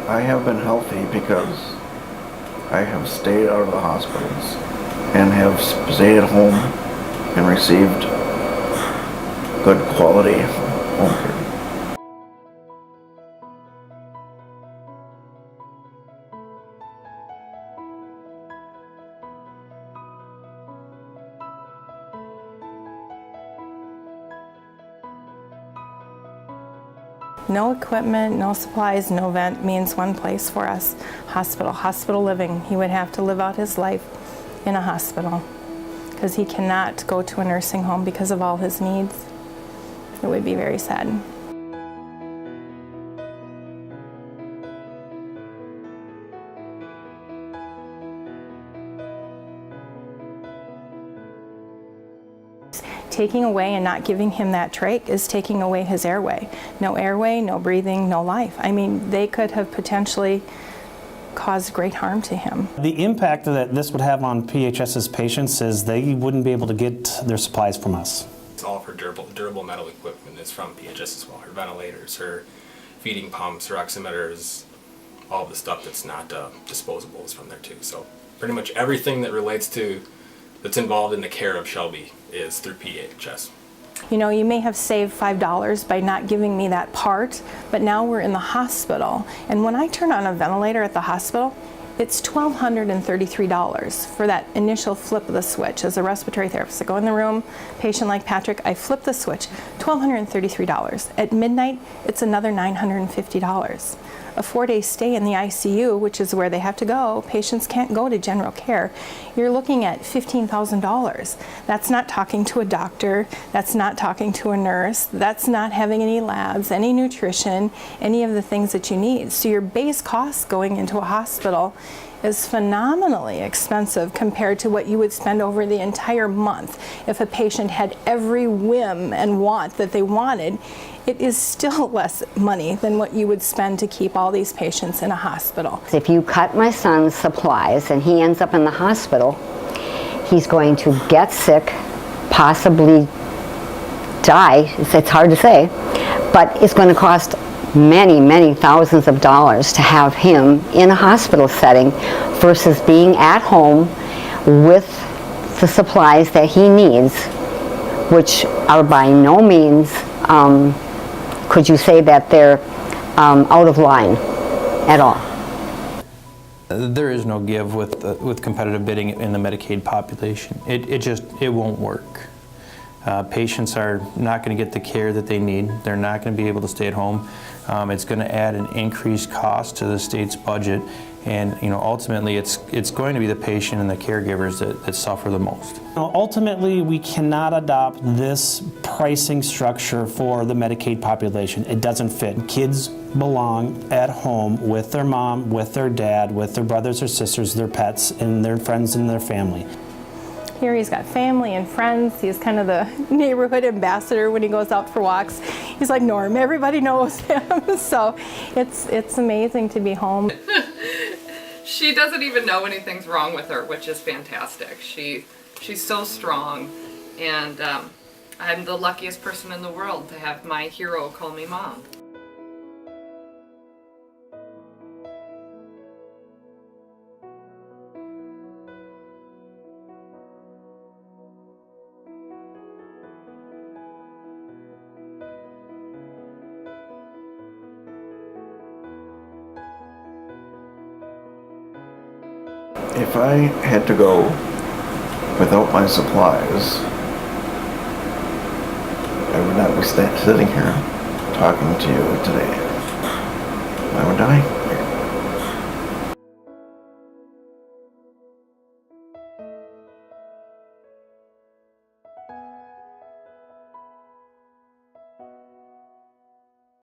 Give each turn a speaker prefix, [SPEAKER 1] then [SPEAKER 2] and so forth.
[SPEAKER 1] I have been healthy because I have stayed out of the hospitals and have stayed at home and received good quality home care.
[SPEAKER 2] No equipment, no supplies, no vent means one place for us. Hospital living. He would have to live out his life in a hospital because he cannot go to a nursing home because of all his needs. It would be very sad. Taking away and not giving him that trach is taking away his airway. No airway, no breathing, no life. I mean, they could have potentially caused great harm to him.
[SPEAKER 3] The impact that this would have on PHS's patients is they wouldn't be able to get their supplies from us.
[SPEAKER 4] It's all for durable metal equipment is from PHS as well. Her ventilators, her feeding pumps, her oximeters, all the stuff that's not disposable is from there too. So pretty much everything that relates to that's involved in the care of Shelby is through PHS.
[SPEAKER 2] You know, you may have saved $5 by not giving me that part, but now we're in the hospital. And when I turn on a ventilator at the hospital, it's $1,233 for that initial flip of the switch. As a respiratory therapist, I go in the room, patient like Patrick, I flip the switch, $1,233. At midnight, it's another $950. A 4-day stay in the ICU, which is where they have to go, patients can't go to general care. You're looking at $15,000. That's not talking to a doctor, that's not talking to a nurse, that's not having any labs, any nutrition, any of the things that you need. So your base cost going into a hospital is phenomenally expensive compared to what you would spend over the entire month. If a patient had every whim and want that they wanted, it is still less money than what you would spend to keep all these patients in a hospital.
[SPEAKER 5] If you cut my son's supplies and he ends up in the hospital, he's going to get sick, possibly die, it's hard to say, but it's going to cost many thousands of dollars to have him in a hospital setting versus being at home with the supplies that he needs, which are by no means could you say that they're out of line at all.
[SPEAKER 3] There is no give with competitive bidding in the Medicaid population. It won't work. Patients are not going to get the care that they need. They're not going to be able to stay at home. It's going to add an increased cost to the state's budget, and ultimately it's going to be the patient and the caregivers that suffer the most. Ultimately, we cannot adopt this pricing structure for the Medicaid population. It doesn't fit. Kids belong at home with their mom, with their dad, with their brothers or sisters, their pets, and their friends and their family.
[SPEAKER 2] Here he's got family and friends. He's kind of the neighborhood ambassador when he goes out for walks. He's like Norm, everybody knows him. So it's amazing to be home.
[SPEAKER 6] She doesn't even know anything's wrong with her, which is fantastic. She's so strong, and I'm the luckiest person in the world to have my hero call me mom.
[SPEAKER 1] If I had to go without my supplies, I would not be sitting here talking to you today. I would die.